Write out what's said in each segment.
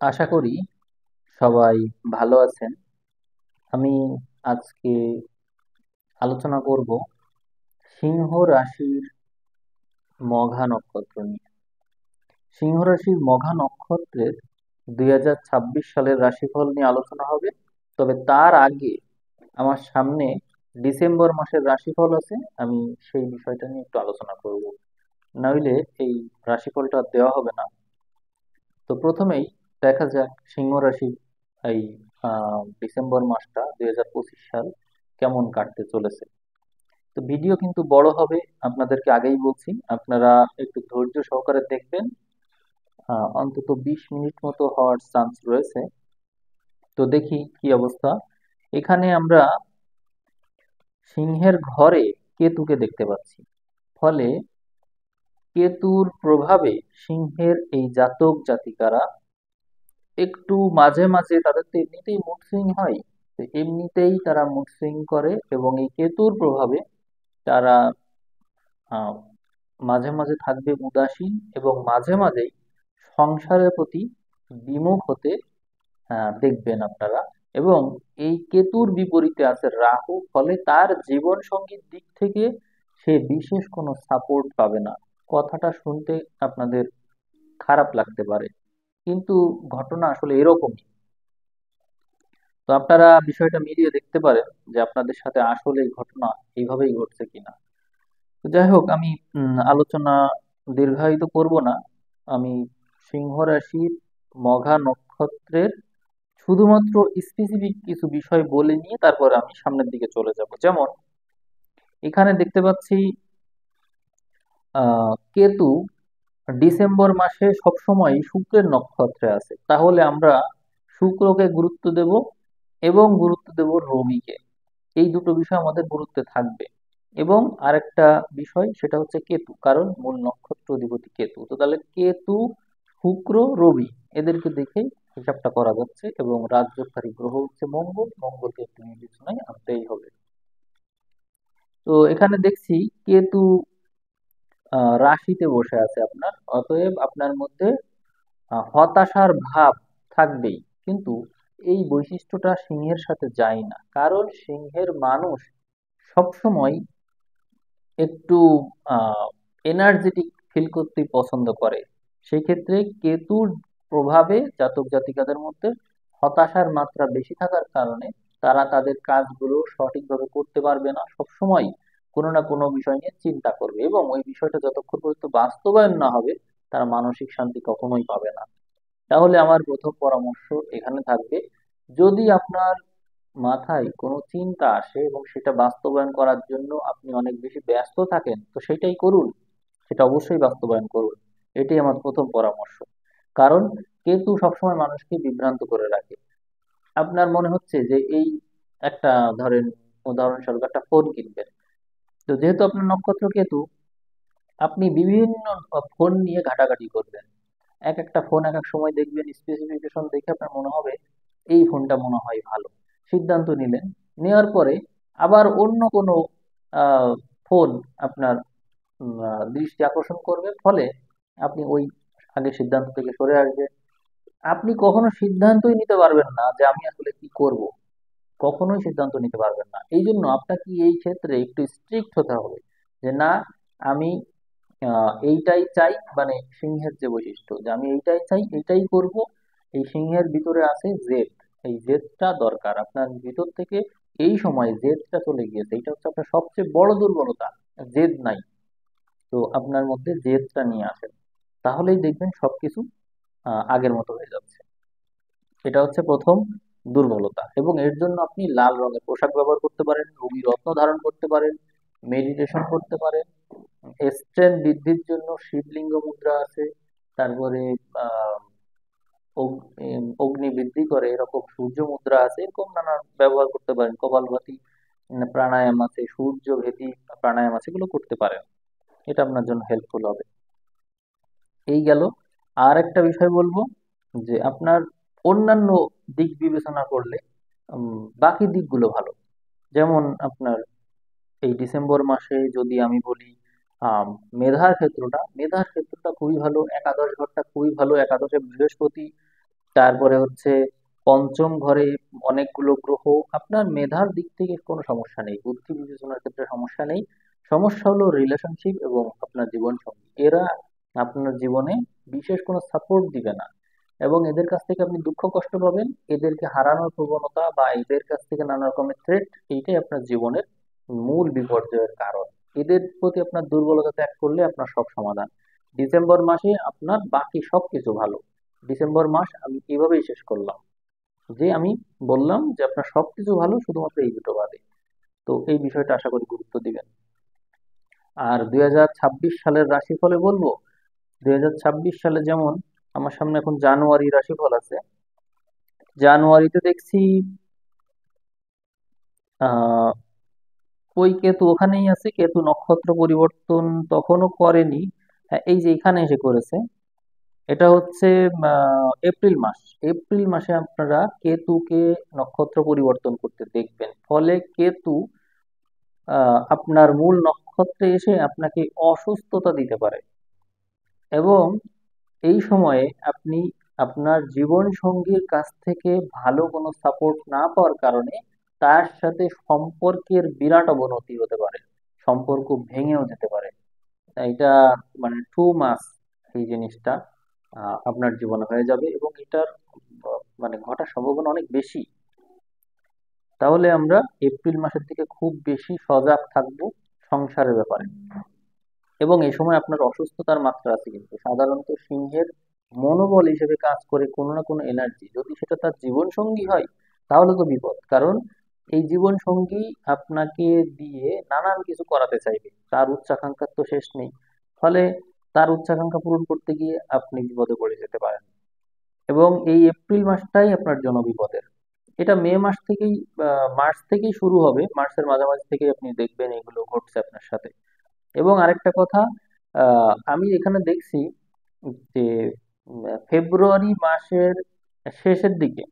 আশা করি সবাই ভালো আছেন। আমি আজকে আলোচনা করব সিংহ রাশির মঘা নক্ষত্র নিয়ে। সিংহ রাশির মঘা নক্ষত্রের 2026 সালের রাশিফল নিয়ে আলোচনা হবে। তবে তার আগে আমার সামনে ডিসেম্বর মাসের রাশিফল আছে, আমি সেই বিষয়টা নিয়ে একটু আলোচনা করব। নইলে এই রাশিফলটা আর দেওয়া হবে না। তো প্রথমেই দেখা যাক সিংহ রাশির এই ডিসেম্বর মাসটা 2025 সাল কেমন কাটতে চলেছে। তো ভিডিও কিন্তু বড় হবে, আপনাদেরকে আগেই বলছি, আপনারা একটু ধৈর্য সহকারে দেখবেন। অন্তত 20 মিনিট মতো হওয়ার চান্স রয়েছে। তো দেখি কি অবস্থা। এখানে আমরা সিংহের ঘরে কেতুকে দেখতে পাচ্ছি। ফলে কেতুর প্রভাবে সিংহের এই জাতক জাতিকারা একটু মাঝে মাঝে, তাদের তো এমনিতেই মুড সুইং হয়, তো এমনিতেই তারা মুড সুইং করে এবং এই কেতুর প্রভাবে তারা আহ, মাঝে মাঝে থাকবে উদাসীন এবং মাঝে মাঝেই সংসারের প্রতি বিমুখ হতে দেখবেন আপনারা। এবং এই কেতুর বিপরীতে আছে রাহু, ফলে তার জীবন সঙ্গীর দিক থেকে সে বিশেষ কোনো সাপোর্ট পাবে না। কথাটা শুনতে আপনাদের খারাপ লাগতে পারে, কিন্তু ঘটনা আসলে এরকমই। তো আপনারা বিষয়টা মিলিয়ে দেখতে পারেন যে আপনাদের সাথে আসলে এই ঘটনা এইভাবেই ঘটছে কিনা। তো যাই হোক, আমি আলোচনা দীর্ঘায়িত করব না। আমি সিংহ রাশির মঘা নক্ষত্রের শুধুমাত্র স্পেসিফিক কিছু বিষয় বলে নিয়ে তারপরে আমি সামনের দিকে চলে যাব। যেমন এখানে দেখতে পাচ্ছি কেতু ডিসেম্বর মাসে সবসময় শুক্রের নক্ষত্রে আছে, তাহলে আমরা শুক্রকে গুরুত্ব দেব এবং গুরুত্ব দেব রবিকে। এই দুটো বিষয় আমাদের গুরুত্বে থাকবে। এবং আরেকটা বিষয় সেটা হচ্ছে কেতু, কারণ মূল নক্ষত্র অধিপতি কেতু। তো তাহলে কেতু, শুক্র, রবি, এদেরকে দেখে হিসাবটা করা যাচ্ছে। এবং রাজযোগকারী গ্রহ হচ্ছে মঙ্গল, মঙ্গলকে একটু বিবেচনায় আনতেই হবে। তো এখানে দেখছি কেতু রাশিতে বসে আছে আপনার, অতএব আপনার মধ্যে হতাশার ভাব থাকবেই। কিন্তু এই বৈশিষ্ট্যটা সিংহের সাথে যায় না, কারণ সিংহের মানুষ সবসময় একটু এনার্জেটিক ফিল করতেই পছন্দ করে। সেই ক্ষেত্রে কেতুর প্রভাবে জাতক জাতিকাদের মধ্যে হতাশার মাত্রা বেশি থাকার কারণে তারা তাদের কাজগুলো সঠিকভাবে করতে পারবে না, সবসময় কোনো না কোনো বিষয় নিয়ে চিন্তা করবে এবং ওই বিষয়টা যতক্ষণ পর্যন্ত বাস্তবায়ন না হবে তারা মানসিক শান্তি কখনোই পাবে না। তাহলে আমার প্রথম পরামর্শ এখানে থাকবে, যদি আপনার মাথায় কোনো চিন্তা আসে এবং সেটা বাস্তবায়ন করার জন্য আপনি অনেক বেশি ব্যস্ত থাকেন, তো সেটাই করুন, সেটা অবশ্যই বাস্তবায়ন করুন। এটাই আমার প্রথম পরামর্শ। কারণ কেতু সবসময় মানুষকে বিভ্রান্ত করে রাখে। আপনার মনে হচ্ছে যে এই একটা, ধরেন উদাহরণস্বরূপ একটা ফোন কিনবেন, তো যেহেতু আপনার নক্ষত্র কেতু, আপনি বিভিন্ন ফোন নিয়ে ঘাটাঘাটি করবেন। এক একটা ফোন এক এক সময় দেখবেন, স্পেসিফিকেশন দেখে আপনার মনে হবে এই ফোনটা মনে হয় ভালো, সিদ্ধান্ত নিলেন। নেওয়ার পরে আবার অন্য কোনো আহ, ফোন আপনার দৃষ্টি আকর্ষণ করবে, ফলে আপনি ওই আগে সিদ্ধান্ত থেকে সরে আসবেন। আপনি কখনো সিদ্ধান্তই নিতে পারবেন না যে আমি আসলে কি করব, কখনোই সিদ্ধান্ত নিতে পারবেন না। এই জন্য আপনাকে এই ক্ষেত্রে একটু স্ট্রিক্ট হতে হবে যে না, আমি এইটাই চাই, মানে সিংহের যে বৈশিষ্ট্য যে আমি এইটাই চাই, এইটাই করব। এই সিংহের ভিতরে আছে জেদ, এই জেদটা দরকার আপনার ভিতর থেকে। এই সময় জেদটা চলে গিয়েছে, এটা হচ্ছে আপনার সবচেয়ে বড় দুর্বলতা, জেদ নাই। তো আপনার মধ্যে জেদটা নিয়ে আসেন, তাহলেই দেখবেন সবকিছু আগের মতো হয়ে যাচ্ছে। এটা হচ্ছে প্রথম দুর্বলতা। এবং এর জন্য আপনি লাল রঙের পোশাক ব্যবহার করতে পারেন, রুবি রত্ন ধারণ করতে পারেন, মেডিটেশন করতে পারেন। স্ট্রেংথ বৃদ্ধির জন্য শিবলিঙ্গ মুদ্রা আছে। তারপরে আহ অগ্নি বৃদ্ধি করে এরকম সূর্য মুদ্রা আছে, এরকম নানা ব্যবহার করতে পারেন। কপালভাতি প্রাণায়াম আছে, সূর্য ভেদি প্রাণায়াম আছে, এগুলো করতে পারেন। এটা আপনার জন্য হেল্পফুল হবে। এই গেল। আর একটা বিষয় বলবো যে আপনার অন্যান্য দিক বিবেচনা করলে বাকি দিকগুলো ভালো। যেমন আপনার এই ডিসেম্বর মাসে যদি আমি বলি, আম, মেধার ক্ষেত্রটা খুবই ভালো, একাদশ ঘরটা খুবই ভালো, একাদশে বৃহস্পতি, তারপরে হচ্ছে পঞ্চম ঘরে অনেকগুলো গ্রহ। আপনার মেধার দিক থেকে কোনো সমস্যা নেই, বুদ্ধি বিবেচনার ক্ষেত্রে সমস্যা নেই। সমস্যা হলো রিলেশনশিপ এবং আপনার জীবন সঙ্গী, এরা আপনার জীবনে বিশেষ কোনো সাপোর্ট দিবে না, এবং এদের কাছ থেকে আপনি দুঃখ কষ্ট পাবেন। এদেরকে হারানোর প্রবণতা বা এদের কাছ থেকে নানা রকমের থ্রেট, এইটাই আপনার জীবনের মূল বিপর্যয়ের কারণ। এদের প্রতি আপনার দুর্বলতা ত্যাগ করলে আপনার সব সমাধান। ডিসেম্বর মাসে আপনার বাকি সবকিছু ভালো। ডিসেম্বর মাস আমি এভাবেই শেষ করলাম, যে আমি বললাম যে আপনার সবকিছু ভালো শুধুমাত্র এই দুটো বাদে। তো এই বিষয়টা আশা করি গুরুত্ব দিবেন। আর 2026 সালের রাশিফলে বলবো, 2026 সালে যেমন আমার সামনে এখন জানুয়ারি রাশিফল আছে। জানুয়ারিতে দেখছি আহ ওই কেতু ওখানেই আছে, কেতু নক্ষত্র পরিবর্তন তখনও করেনি। হ্যাঁ, এই যে এখানে এসে করেছে। এটা হচ্ছে এপ্রিল মাস। এপ্রিল মাসে আপনারা কেতুকে নক্ষত্র পরিবর্তন করতে দেখবেন, ফলে কেতু আপনার মূল নক্ষত্রে এসে আপনাকে অসুস্থতা দিতে পারে। এবং এই সময়ে আপনি আপনার জীবন সঙ্গীর কাছ থেকে ভালো কোনো সাপোর্ট না পাওয়ার কারণে তার সাথে সম্পর্কের বিরাট অবনতি হতে পারে, সম্পর্ক ভেঙেও যেতে পারে। এটা মানে টু মাস, এই জিনিসটা আপনার জীবনে হয়ে যাবে, এবং এটার মানে ঘটার সম্ভাবনা অনেক বেশি। তাহলে আমরা এপ্রিল মাসের দিকে খুব বেশি সজাগ থাকবো সংসারের ব্যাপারে। এবং এই সময় আপনার অসুস্থতার মাত্রা আছে, কিন্তু সাধারণত সিংহের মনোবল হিসেবে কাজ করে কোনো না কোনো এনার্জি। যদি সেটা তার জীবন সঙ্গী হয় তাহলে তো বিপদ, কারণ এই জীবন সঙ্গী আপনাকে দিয়ে নানান কিছু করাতে চাইবে, তার উচ্চাকাঙ্ক্ষার তো শেষ নেই। ফলে তার উচ্চাকাঙ্ক্ষা পূরণ করতে গিয়ে আপনি বিপদে পড়ে যেতে পারেন। এবং এই এপ্রিল মাসটাই আপনার জন্য বিপদের। এটা মে মাস থেকেই মার্চ থেকেই শুরু হবে, মার্চের মাঝামাঝি থেকেই আপনি দেখবেন এগুলো ঘটছে আপনার সাথে। এবং আরেকটা কথা, আমি এখানে দেখছি যে ফেব্রুয়ারি মাসের শেষের দিকে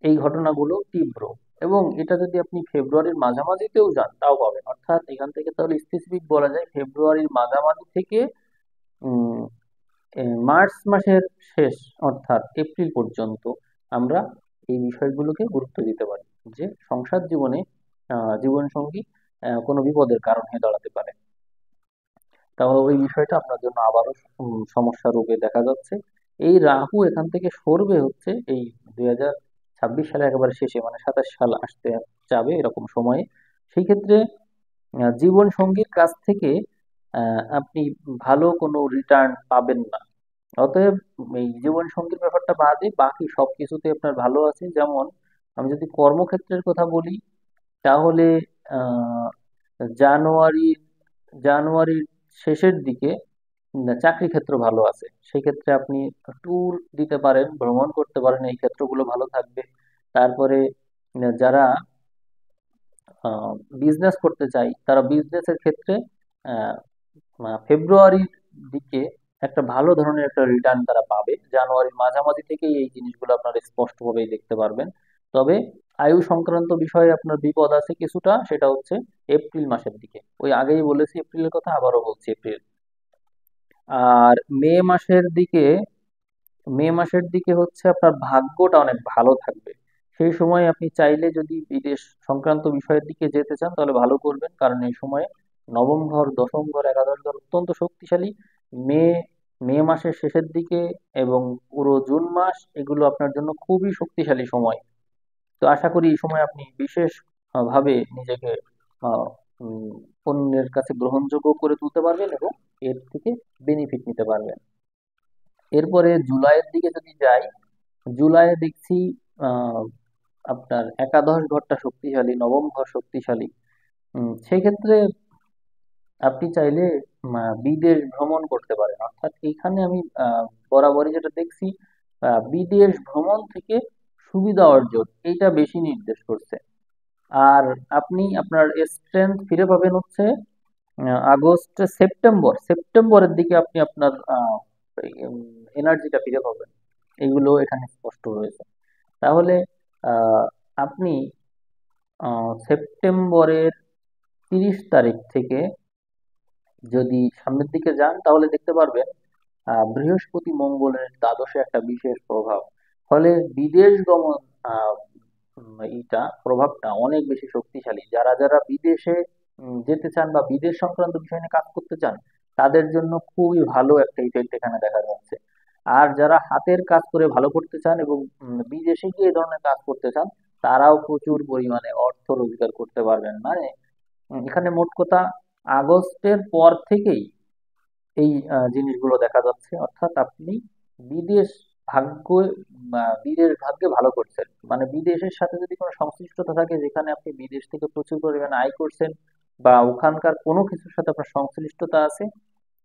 এই ঘটনাগুলো তীব্র। এবং এটা যদি আপনি ফেব্রুয়ারির মাঝামাঝিতেও যান তাও পাবেন, অর্থাৎ এখান থেকে তাহলে স্পেসিফিক বলা যায় ফেব্রুয়ারির মাঝামাঝি থেকে উম, মার্চ মাসের শেষ অর্থাৎ এপ্রিল পর্যন্ত আমরা এই বিষয়গুলোকে গুরুত্ব দিতে পারি, যে সংসার জীবনে জীবন সঙ্গী কোনো বিপদের কারণ হয়ে দাঁড়াতে পারে। তাহলে ওই বিষয়টা আপনার জন্য আবারও সমস্যা রূপে দেখা যাচ্ছে। এই রাহু এখান থেকে সরবে হচ্ছে এই 2026 সালে একেবারে শেষে, মানে 27 সাল আসতে যাবে এরকম সময়ে। সেই ক্ষেত্রে জীবন সঙ্গীর কাছ থেকে আপনি ভালো কোনো রিটার্ন পাবেন না। অতএব এই জীবন সঙ্গীর ব্যাপারটা বাদে বাকি সবকিছুতে আপনার ভালো আছে। যেমন আমি যদি কর্মক্ষেত্রের কথা বলি, তাহলে আহ জানুয়ারি জানুয়ারির শেষের দিকে চাকরি ক্ষেত্র ভালো আছে। সেক্ষেত্রে আপনি ট্যুর দিতে পারেন, ভ্রমণ করতে পারেন, এই ক্ষেত্রগুলো ভালো থাকবে। তারপরে যারা বিজনেস করতে চাই তারা বিজনেসের ক্ষেত্রে আহ, ফেব্রুয়ারির দিকে একটা ভালো ধরনের একটা রিটার্ন তারা পাবে। জানুয়ারির মাঝামাঝি থেকেই এই জিনিসগুলো আপনারা স্পষ্টভাবেই দেখতে পারবেন। তবে আয়ু সংক্রান্ত বিষয়ে আপনার বিপদ আছে কিছুটা, সেটা হচ্ছে এপ্রিল মাসের দিকে। ওই আগেই বলেছি এপ্রিলের কথা, আবারও বলছি এপ্রিল। আর মে মাসের দিকে হচ্ছে আপনার ভাগ্যটা অনেক ভালো থাকবে। সেই সময় আপনি চাইলে যদি বিদেশ সংক্রান্ত বিষয়ের দিকে যেতে চান তাহলে ভালো করবেন, কারণ এই সময়ে নবম ঘর, দশম ঘর, একাদশ ঘর অত্যন্ত শক্তিশালী। মে মে মাসের শেষের দিকে এবং পুরো জুন মাস এগুলো আপনার জন্য খুবই শক্তিশালী সময়। তো আশা করি এই সময় আপনি বিশেষ ভাবে নিজেকে আহ, উম, অন্যের কাছে গ্রহণযোগ্য করে তুলতে পারবেন এবং এর থেকে বেনিফিট নিতে পারবেন। এরপরে জুলাইয়ের দিকে যদি যাই, জুলাইয়ে দেখছি আহ আপনার একাদশ ঘরটা শক্তিশালী, নবম ঘর শক্তিশালী। সেই ক্ষেত্রে আপনি চাইলে বিদেশ ভ্রমণ করতে পারেন। অর্থাৎ এইখানে আমি বরাবরই যেটা দেখছি, বিদেশ ভ্রমণ থেকে সুবিধা অর্জন এইটা বেশি নির্দেশ করছে। আর আপনি আপনার স্ট্রেংথ ফিরে পাবেন হচ্ছে আগস্ট সেপ্টেম্বরের দিকে আপনি আপনার এনার্জিটা ফিরে পাবেন। এইগুলো এখানে স্পষ্ট রয়েছে। তাহলে আহ, আপনি সেপ্টেম্বরের 30 তারিখ থেকে যদি সামনের দিকে যান তাহলে দেখতে পারবেন বৃহস্পতি মঙ্গলের দ্বাদশে একটা বিশেষ প্রভাব। ফলে বিদেশ গমন এইটা প্রভাবটা অনেক বেশি শক্তিশালী। যারা যারা বিদেশে যেতে চান বা বিদেশ সংক্রান্ত বিষয় নিয়ে কাজ করতে চান, তাদের জন্য খুবই ভালো একটা ইফেক্ট এখানে দেখা যাচ্ছে। আর যারা হাতের কাজ করে ভালো করতে চান এবং বিদেশে গিয়ে এই ধরনের কাজ করতে চান, তারাও প্রচুর পরিমাণে অর্থ রোজগার করতে পারবেন। মানে এখানে মোট কথা আগস্টের পর থেকেই এই জিনিসগুলো দেখা যাচ্ছে। অর্থাৎ আপনি বিদেশ ভাগ্য বিদেশ ভাগ্যে ভালো করছেন। মানে বিদেশের সাথে যদি কোনো সংশ্লিষ্টতা থাকে, যেখানে আপনি বিদেশ থেকে প্রচুর পরিমাণে আয় করছেন বা ওখানকার কোনো কিছুর সাথে আপনার সংশ্লিষ্টতা আছে,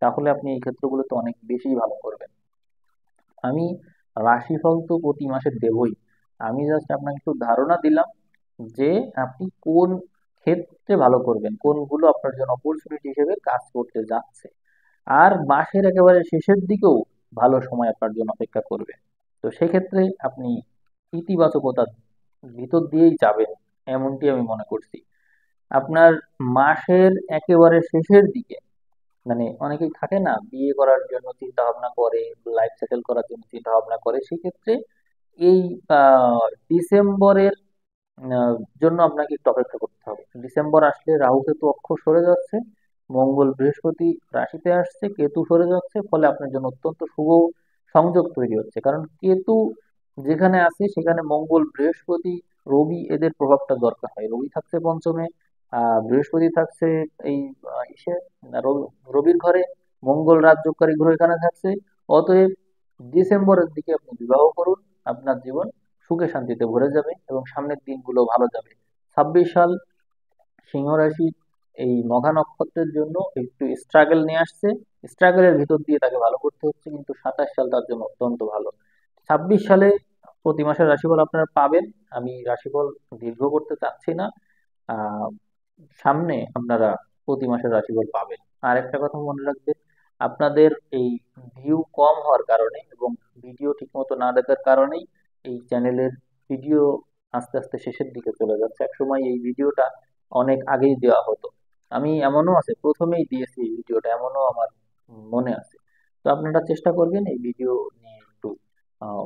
তাহলে আপনি এই ক্ষেত্রগুলোতে অনেক বেশি ভালো করবেন। আমি রাশিফল তো প্রতি মাসে দেবই। আমি জাস্ট আপনাকে একটু ধারণা দিলাম যে আপনি কোন ক্ষেত্রে ভালো করবেন, কোনগুলো আপনার জন্য অপরচুনিটি হিসেবে কাজ করতে যাচ্ছে। আর মাসের একেবারে শেষের দিকেও ভালো সময় আপনার জন্য অপেক্ষা করবে। তো সেক্ষেত্রে আপনি ইতিবাচকতার ভিতর দিয়েই যাবেন, এমনটি আমি মনে করছি। আপনার মাসের একেবারে শেষের দিকে, মানে অনেকেই থাকে না বিয়ে করার জন্য চিন্তা ভাবনা করে, লাইফ সেটেল করার জন্য চিন্তা ভাবনা করে, সেক্ষেত্রে এই ডিসেম্বরের আহ, জন্য আপনাকে একটু অপেক্ষা করতে হবে। ডিসেম্বর আসলে রাহু কেতু অক্ষ সরে যাচ্ছে, মঙ্গল বৃহস্পতি রাশিতে আসছে, কেতু সরে যাচ্ছে, ফলে আপনার জন্য অত্যন্ত শুভ সংযোগ তৈরি হচ্ছে। কারণ কেতু যেখানে আছে সেখানে মঙ্গল বৃহস্পতি রবি এদের প্রভাবটা দরকার হয়। রবি থাকছে পঞ্চমে, বৃহস্পতি থাকছে এই ইসে রবির ঘরে, মঙ্গল রাজযোগকারী গ্রহ এখানে থাকছে। অতএব ডিসেম্বরের দিকে আপনি বিবাহ করুন, আপনার জীবন সুখে শান্তিতে ভরে যাবে এবং সামনের দিনগুলো ভালো যাবে। 26 সাল সিংহ রাশির এই মঘা নক্ষত্রের জন্য একটু স্ট্রাগল নিয়ে আসছে, স্ট্রাগলের ভিতর দিয়ে তাকে ভালো করতে হচ্ছে, কিন্তু 27 সাল তার জন্য অত্যন্ত ভালো। 26 সালে প্রতি মাসের রাশিফল আপনারা পাবেন। আমি রাশিফল দীর্ঘ করতে চাচ্ছি না। আহ সামনে আপনারা প্রতি মাসের রাশিফল পাবেন। আর একটা কথা মনে রাখবেন, আপনাদের এই ভিউ কম হওয়ার কারণে এবং ভিডিও ঠিকমতো না দেখার কারণেই এই চ্যানেলের ভিডিও আস্তে আস্তে শেষের দিকে চলে যাচ্ছে। একসময় এই ভিডিওটা অনেক আগেই দেওয়া হতো। আমি এমনও আছে প্রথমেই দিয়েছি এই ভিডিওটা, এমনও আমার মনে আছে। তো আপনারা চেষ্টা করবেন এই ভিডিও নিয়ে একটু আহ,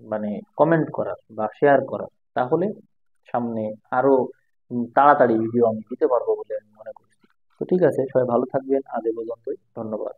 মানে কমেন্ট করার বা শেয়ার করার, তাহলে সামনে আরো তাড়াতাড়ি ভিডিও আমি দিতে পারবো বলে আমি মনে করছি। তো ঠিক আছে, সবাই ভালো থাকবেন, আজ এ পর্যন্তই, ধন্যবাদ।